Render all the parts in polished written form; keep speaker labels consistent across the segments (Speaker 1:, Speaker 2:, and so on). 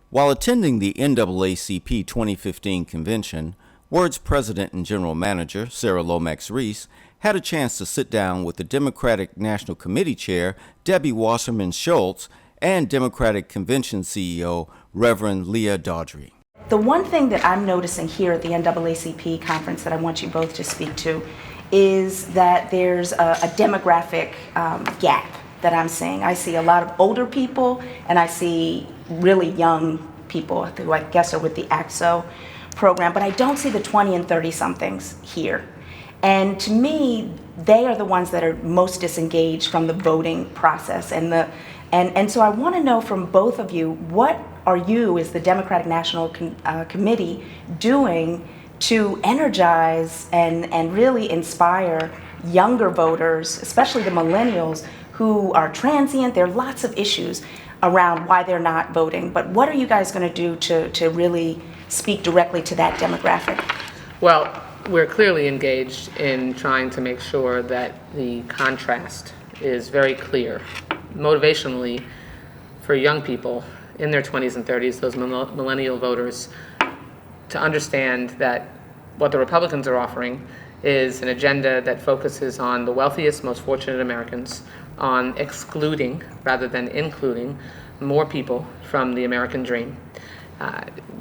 Speaker 1: While attending the NAACP 2015 convention, WURD's president and general manager, Sara Lomax-Reese, had a chance to sit down with the Democratic National Committee Chair, Debbie Wasserman Schultz, and Democratic Convention CEO, Reverend Leah Daughtry.
Speaker 2: The one thing that I'm noticing here at the NAACP conference that I want you both to speak to is that there's a demographic gap that I'm seeing. I see a lot of older people and I see really young people who I guess are with the AXO program, but I don't see the 20 and 30 somethings here. And to me, they are the ones that are most disengaged from the voting process. And so I want to know from both of you, what are you as the Democratic National Committee doing to energize and really inspire younger voters, especially the millennials who are transient? There are lots of issues around why they're not voting, but what are you guys going to do to really speak directly to that demographic?
Speaker 3: Well, we're clearly engaged in trying to make sure that the contrast is very clear, motivationally, for young people in their 20s and 30s, those millennial voters, to understand that what the Republicans are offering is an agenda that focuses on the wealthiest, most fortunate Americans, on excluding rather than including more people from the American dream.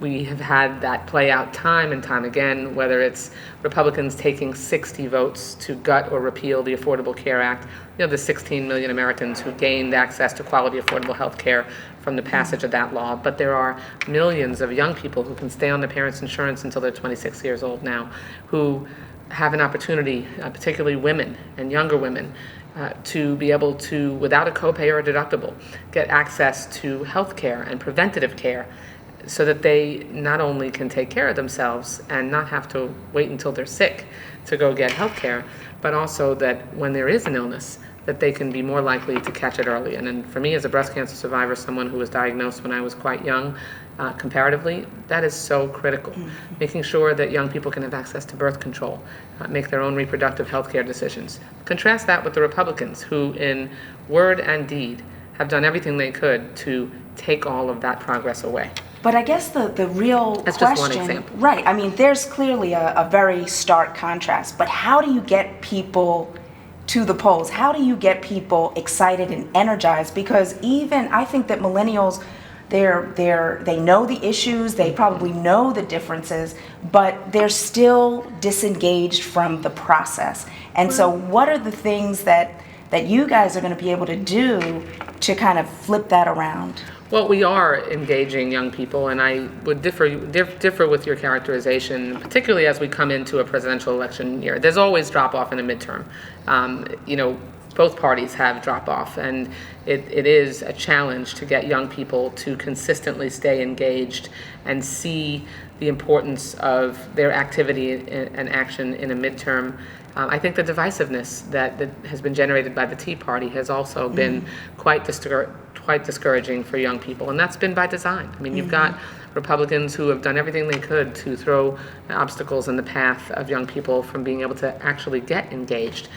Speaker 3: We have had that play out time and time again, whether it's Republicans taking 60 votes to gut or repeal the Affordable Care Act, the 16 million Americans who gained access to quality, affordable health care from the passage of that law. But there are millions of young people who can stay on their parents' insurance until they're 26 years old now, who have an opportunity, particularly women and younger women, to be able to, without a copay or a deductible, get access to health care and preventative care, so that they not only can take care of themselves and not have to wait until they're sick to go get health care, but also that when there is an illness, that they can be more likely to catch it early. And for me, as a breast cancer survivor, someone who was diagnosed when I was quite young, comparatively, that is so critical. Making sure that young people can have access to birth control, make their own reproductive health care decisions. Contrast that with the Republicans, who in word and deed have done everything they could to take all of that progress away.
Speaker 2: But I guess the real
Speaker 3: That's
Speaker 2: question,
Speaker 3: just one example.
Speaker 2: Right, I mean, there's clearly a very stark contrast, but how do you get people to the polls? How do you get people excited and energized? Because even, I think that millennials, they know the issues, they probably know the differences, but they're still disengaged from the process. And so what are the things that you guys are going to be able to do to kind of flip that around?
Speaker 3: Well, we are engaging young people, and I would differ with your characterization, particularly as we come into a presidential election year. There's always drop-off in a midterm. Both parties have drop-off, and it is a challenge to get young people to consistently stay engaged and see the importance of their activity and action in a midterm. I think the divisiveness that has been generated by the Tea Party has also been quite discouraging for young people, and that's been by design. I mean, you've got Republicans who have done everything they could to throw obstacles in the path of young people from being able to actually get engaged.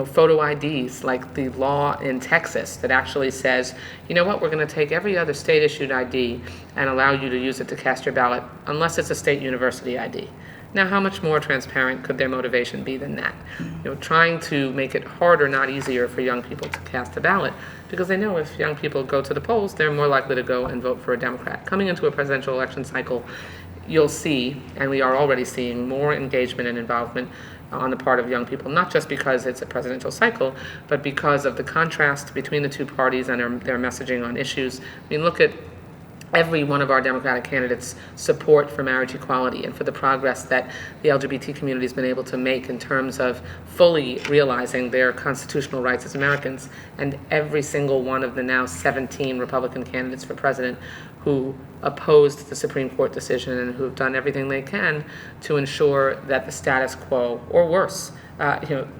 Speaker 3: Photo IDs, like the law in Texas that actually says, you know what, we're going to take every other state-issued ID and allow you to use it to cast your ballot, unless it's a state university ID. Now, how much more transparent could their motivation be than that? Trying to make it harder, not easier, for young people to cast a ballot, because they know if young people go to the polls, they're more likely to go and vote for a Democrat. Coming into a presidential election cycle, you'll see, and we are already seeing, more engagement and involvement on the part of young people, not just because it's a presidential cycle, but because of the contrast between the two parties and their messaging on issues. I mean, look at every one of our Democratic candidates' support for marriage equality and for the progress that the LGBT community has been able to make in terms of fully realizing their constitutional rights as Americans, and every single one of the now 17 Republican candidates for president who opposed the Supreme Court decision and who have done everything they can to ensure that the status quo, or worse,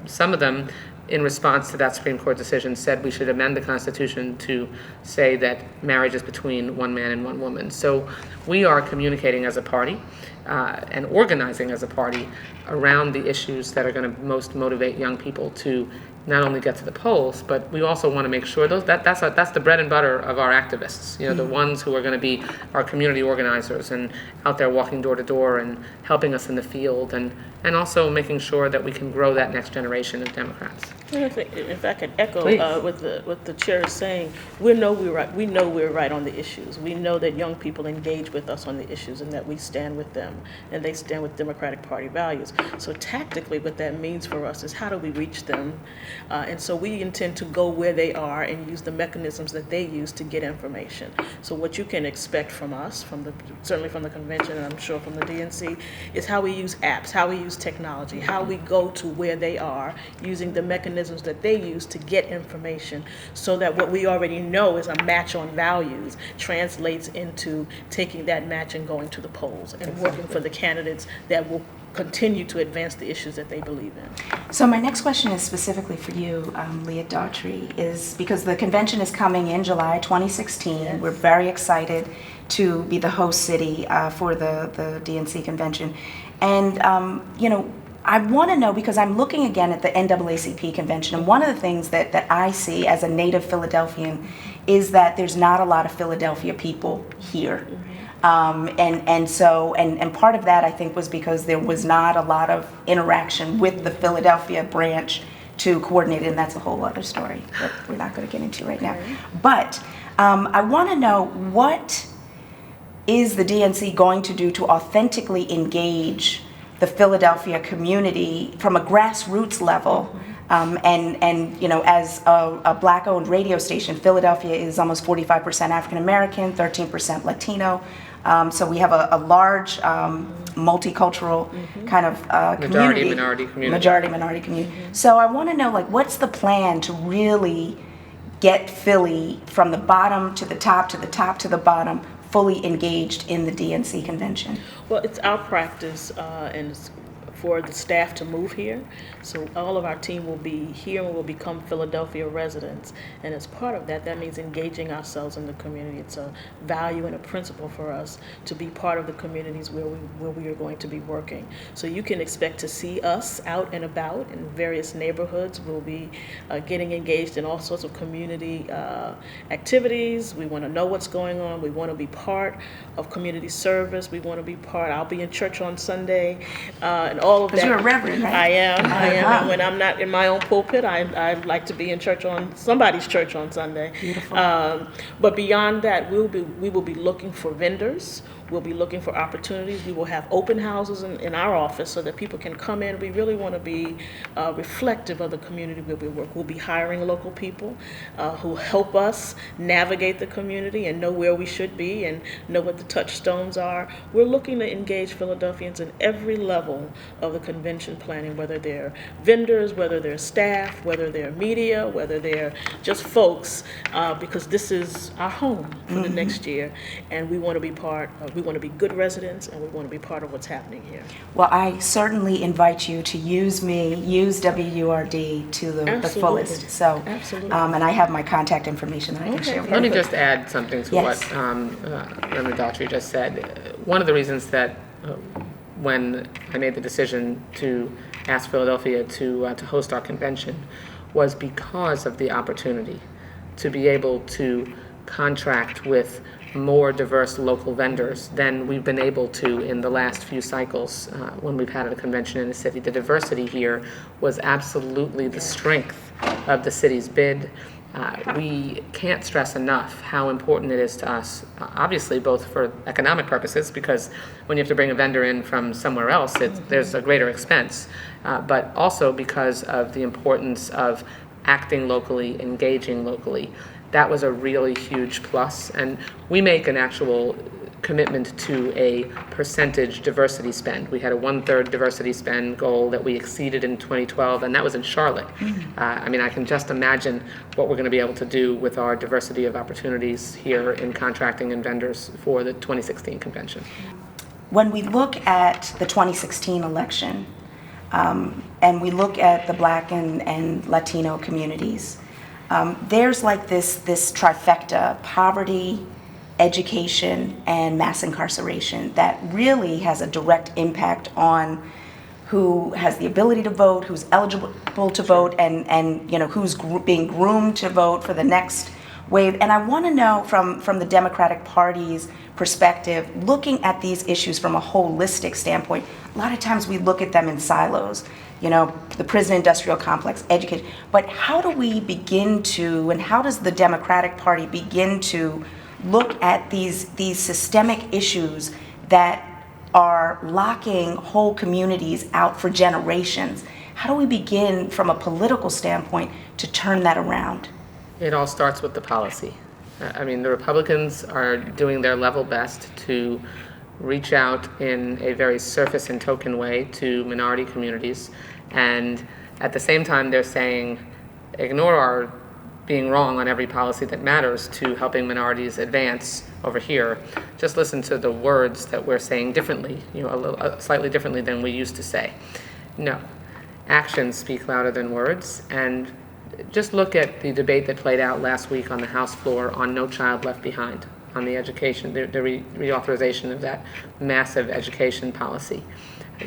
Speaker 3: some of them in response to that Supreme Court decision, said we should amend the Constitution to say that marriage is between one man and one woman. So we are communicating as a party and organizing as a party around the issues that are going to most motivate young people to not only get to the polls, but we also want to make sure that's the bread and butter of our activists. The ones who are going to be our community organizers and out there walking door to door and helping us in the field, and also making sure that we can grow that next generation of Democrats.
Speaker 4: And if I could echo what the chair is saying, we know we're right on the issues. We know that young people engage with us on the issues and that we stand with them and they stand with Democratic Party values. So tactically what that means for us is how do we reach them? And so we intend to go where they are and use the mechanisms that they use to get information. So what you can expect from us, certainly from the convention and I'm sure from the DNC, is how we use apps, how we use technology, how we go to where they are using the mechanisms that they use to get information so that what we already know is a match on values translates into taking that match and going to the polls and working for the candidates that will continue to advance the issues that they believe in.
Speaker 2: So my next question is specifically for you, Leah Daughtry, is because the convention is coming in July 2016.
Speaker 4: Yes.
Speaker 2: We're very excited to be the host city for the DNC convention. And, I want to know, because I'm looking again at the NAACP convention, and one of the things that I see as a native Philadelphian is that there's not a lot of Philadelphia people here. And part of that, I think, was because there was not a lot of interaction with the Philadelphia branch to coordinate it, and that's a whole other story that we're not going to get into right now. But I want to know, what is the DNC going to do to authentically engage the Philadelphia community from a grassroots level? As a Black-owned radio station, Philadelphia is almost 45% African American, 13% Latino. So we have a large multicultural kind of community. Majority-minority community. So I want to know, what's the plan to really get Philly from the bottom to the top, to the top to the bottom, fully engaged in the DNC convention?
Speaker 4: Well, it's our practice and for the staff to move here. So all of our team will be here and will become Philadelphia residents. And as part of that, that means engaging ourselves in the community. It's a value and a principle for us to be part of the communities where we are going to be working. So you can expect to see us out and about in various neighborhoods. We'll be getting engaged in all sorts of community activities. We want to know what's going on. We want to be part of community service. We want to be I'll be in church on Sunday, and all of that.
Speaker 2: Because you're a reverend, right?
Speaker 4: I am. And when I'm not in my own pulpit, I like to be in church on somebody's church on Sunday.
Speaker 2: Beautiful.
Speaker 4: But beyond that, we will be looking for vendors. We'll be looking for opportunities. We will have open houses in our office so that people can come in. We really want to be reflective of the community where we work. We'll be hiring local people who help us navigate the community and know where we should be and know what the touchstones are. We're looking to engage Philadelphians in every level of the convention planning, whether they're vendors, whether they're staff, whether they're media, whether they're just folks, because this is our home for the next year, and we want to be we want to be good residents, and we want to be part of what's happening here.
Speaker 2: Well, I certainly invite you to use WURD to the fullest. So,
Speaker 4: Absolutely.
Speaker 2: And I have my contact information that I can share with you.
Speaker 3: Let me just add something to
Speaker 2: Yes.
Speaker 3: what Reverend Daughtry just said. One of the reasons that when I made the decision to ask Philadelphia to host our convention was because of the opportunity to be able to contract with more diverse local vendors than we've been able to in the last few cycles when we've had a convention in the city. The diversity here was absolutely the strength of the city's bid. We can't stress enough how important it is to us, obviously both for economic purposes, because when you have to bring a vendor in from somewhere else, there's a greater expense, but also because of the importance of acting locally, engaging locally. That was a really huge plus, and we make an actual commitment to a percentage diversity spend. We had a 1/3 diversity spend goal that we exceeded in 2012, and that was in Charlotte. I can just imagine what we're going to be able to do with our diversity of opportunities here in contracting and vendors for the 2016 convention.
Speaker 2: When we look at the 2016 election, and we look at the Black and Latino communities, there's this trifecta: poverty, education, and mass incarceration that really has a direct impact on who has the ability to vote, who's eligible to vote, and who's being groomed to vote for the next wave. And I want to know from the Democratic Party's perspective, looking at these issues from a holistic standpoint. A lot of times we look at them in silos, the prison industrial complex, education. But how do we begin to, and how does the Democratic Party begin to look at these systemic issues that are locking whole communities out for generations? How do we begin from a political standpoint to turn that around?
Speaker 3: It all starts with the policy. The Republicans are doing their level best to reach out in a very surface and token way to minority communities, and at the same time they're saying, ignore our being wrong on every policy that matters to helping minorities advance over here. Just listen to the words that we're saying differently, slightly differently than we used to say. No, actions speak louder than words, and just look at the debate that played out last week on the House floor on No Child Left Behind, on the education, the reauthorization of that massive education policy.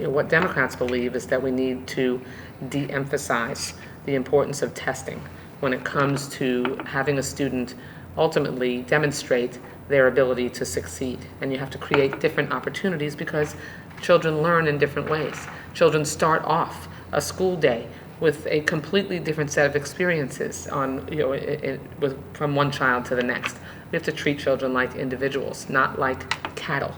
Speaker 3: What Democrats believe is that we need to de-emphasize the importance of testing when it comes to having a student ultimately demonstrate their ability to succeed. And you have to create different opportunities because children learn in different ways. Children start off a school day with a completely different set of experiences from one child to the next. We have to treat children like individuals, not like cattle.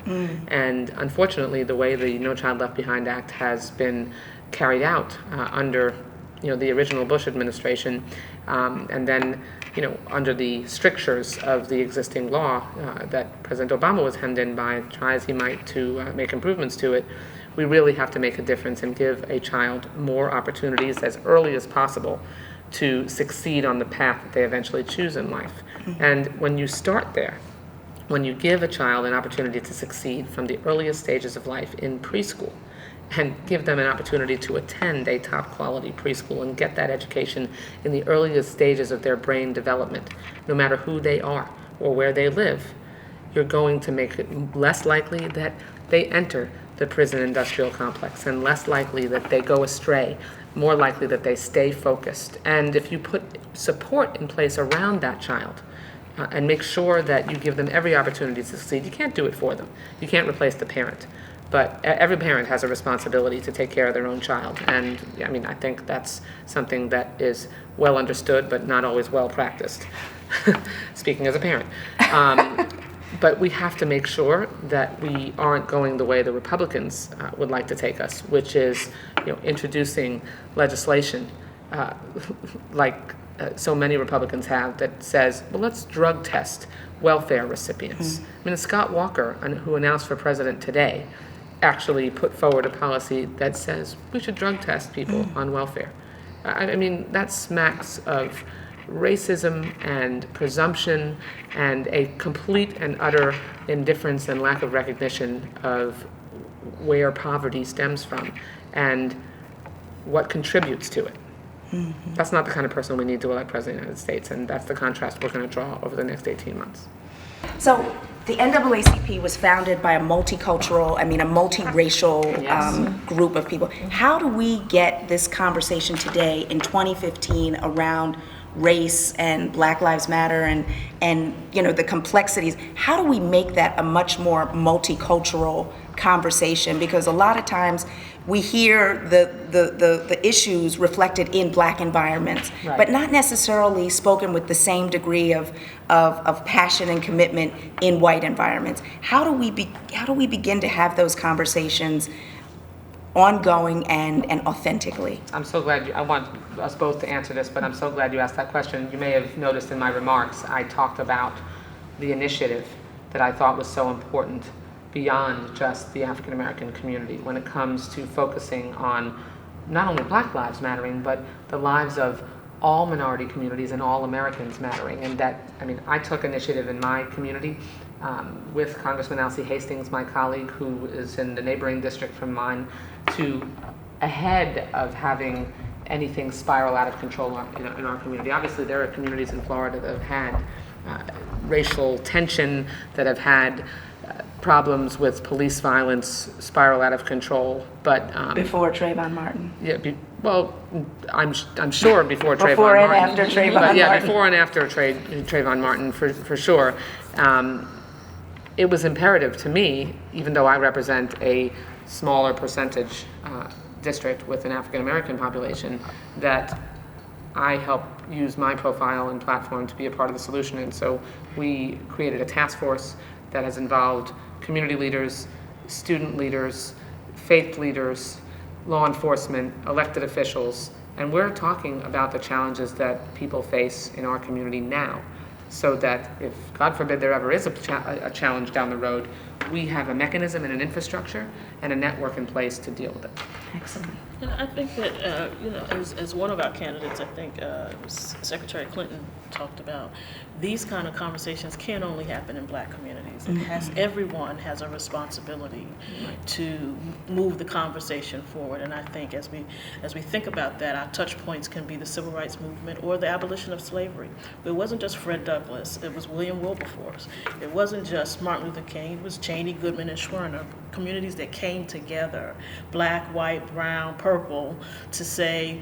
Speaker 3: And unfortunately, the way the No Child Left Behind Act has been carried out under the original Bush administration, and then under the strictures of the existing law that President Obama was hemmed in by, try as he might to make improvements to it, we really have to make a difference and give a child more opportunities as early as possible to succeed on the path that they eventually choose in life. And when you start there, when you give a child an opportunity to succeed from the earliest stages of life in preschool, and give them an opportunity to attend a top quality preschool and get that education in the earliest stages of their brain development, no matter who they are or where they live, you're going to make it less likely that they enter the prison industrial complex and less likely that they go astray, more likely that they stay focused. And if you put support in place around that child and make sure that you give them every opportunity to succeed, you can't do it for them. You can't replace the parent. But every parent has a responsibility to take care of their own child. And I think that's something that is well understood, but not always well practiced, speaking as a parent. But we have to make sure that we aren't going the way the Republicans would like to take us, which is introducing legislation like so many Republicans have that says, well, let's drug test welfare recipients. Scott Walker, who announced for president today, actually put forward a policy that says we should drug test people on welfare. That smacks of racism and presumption and a complete and utter indifference and lack of recognition of where poverty stems from and what contributes to it. That's not the kind of person we need to elect president of the United States, and that's the contrast we're going to draw over the next 18 months.
Speaker 2: So the NAACP was founded by a multicultural, a multiracial group of people. How do we get this conversation today in 2015 around race and Black Lives Matter and the complexities? How do we make that a much more multicultural conversation? Because a lot of times we hear the issues reflected in Black environments,
Speaker 3: right,
Speaker 2: but not necessarily spoken with the same degree of passion and commitment in white environments. How do we begin to have those conversations ongoing and authentically?
Speaker 3: I'm so glad I want us both to answer this, but I'm so glad you asked that question. You may have noticed in my remarks, I talked about the initiative that I thought was so important beyond just the African American community when it comes to focusing on not only Black lives mattering, but the lives of all minority communities and all Americans mattering. And that, I took initiative in my community with Congressman Alcee Hastings, my colleague, who is in the neighboring district from mine, to ahead of having anything spiral out of control in our community. Obviously, there are communities in Florida that have had racial tension, that have had problems with police violence spiral out of control, but
Speaker 2: Before Trayvon Martin.
Speaker 3: yeah, well, I'm sure before Trayvon
Speaker 2: Before and
Speaker 3: Martin.
Speaker 2: after Trayvon
Speaker 3: But yeah,
Speaker 2: Martin.
Speaker 3: before and after Trayvon Martin, for sure. It was imperative to me, even though I represent a smaller percentage district with an African American population, that I help use my profile and platform to be a part of the solution. And so we created a task force that has involved community leaders, student leaders, faith leaders, law enforcement, elected officials, and we're talking about the challenges that people face in our community now, so that if, God forbid, there ever is a challenge down the road, we have a mechanism and an infrastructure and a network in place to deal with it.
Speaker 2: Excellent.
Speaker 4: And I think that, as one of our candidates, I think Secretary Clinton talked about, these kind of conversations can't only happen in Black communities. It has, everyone has a responsibility to move the conversation forward. And I think as we think about that, our touch points can be the civil rights movement or the abolition of slavery. It wasn't just Fred Douglass, it was William Wilberforce. It wasn't just Martin Luther King, it was Cheney, Goodman, and Schwerner, communities that came together, Black, white, brown, purple, to say,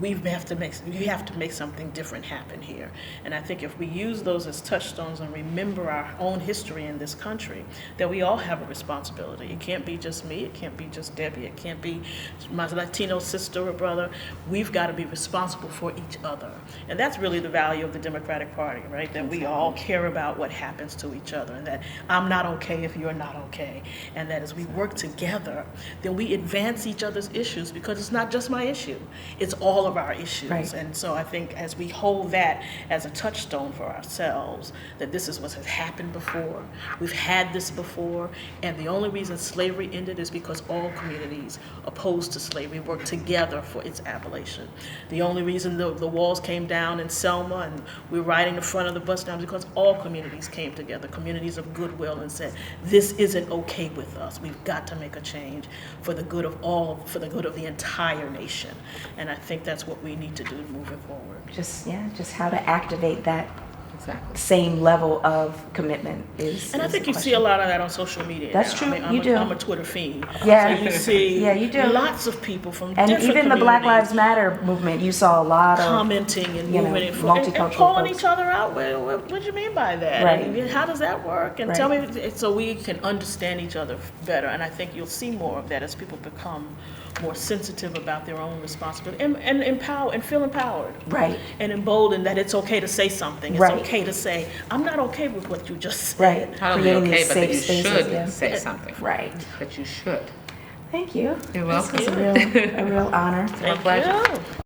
Speaker 4: we have to make something different happen here. And I think if we use those as touchstones and remember our own history in this country, that we all have a responsibility. It can't be just me, it can't be just Debbie, it can't be my Latino sister or brother. We've got to be responsible for each other. And that's really the value of the Democratic Party, right? That we all care about what happens to each other, and that I'm not okay if you're not okay. And that as we work together, then we advance each other's issues, because it's not just my issue, it's all of our issues.
Speaker 2: Right.
Speaker 4: And so I think as we hold that as a touchstone for ourselves, that this is what has happened before, we've had this before, and the only reason slavery ended is because all communities opposed to slavery worked together for its abolition. The only reason the walls came down in Selma and we're riding the front of the bus down is because all communities came together, communities of goodwill, and said, this isn't okay with us. We've got to make a change for the good of all, for the good of the entire nation. And I think that's what we need to do moving forward.
Speaker 2: Just how to activate that
Speaker 3: Exactly.
Speaker 2: same level of commitment is.
Speaker 4: And I
Speaker 2: is
Speaker 4: think
Speaker 2: the
Speaker 4: you see a lot of that on social media.
Speaker 2: That's
Speaker 4: now.
Speaker 2: true.
Speaker 4: I mean,
Speaker 2: You do.
Speaker 4: I'm a Twitter fiend.
Speaker 2: Yeah.
Speaker 4: So you see
Speaker 2: Yeah, you do.
Speaker 4: lots of people from
Speaker 2: And
Speaker 4: different
Speaker 2: even the Black
Speaker 4: communities
Speaker 2: Lives Matter movement, you saw a lot of
Speaker 4: commenting and
Speaker 2: you know,
Speaker 4: moving it forward and
Speaker 2: multicultural
Speaker 4: calling
Speaker 2: folks.
Speaker 4: each other out. What do you mean by that?
Speaker 2: Right.
Speaker 4: And how does that work? And
Speaker 2: Right.
Speaker 4: tell me, so we can understand each other better. And I think you'll see more of that as people become more sensitive about their own responsibility and empower and feel empowered.
Speaker 2: Right.
Speaker 4: And emboldened that it's okay to say something. It's
Speaker 2: Right.
Speaker 4: okay to say, I'm not okay with what you just said.
Speaker 2: Right.
Speaker 3: Not only
Speaker 2: Creating
Speaker 3: okay,
Speaker 2: these
Speaker 3: but that you
Speaker 2: safe spaces,
Speaker 3: should
Speaker 2: yeah.
Speaker 3: say something.
Speaker 2: Right.
Speaker 3: That you should.
Speaker 2: Thank you.
Speaker 3: You're
Speaker 2: This was
Speaker 3: welcome.
Speaker 2: a real honor.
Speaker 3: My pleasure.
Speaker 4: Thank you.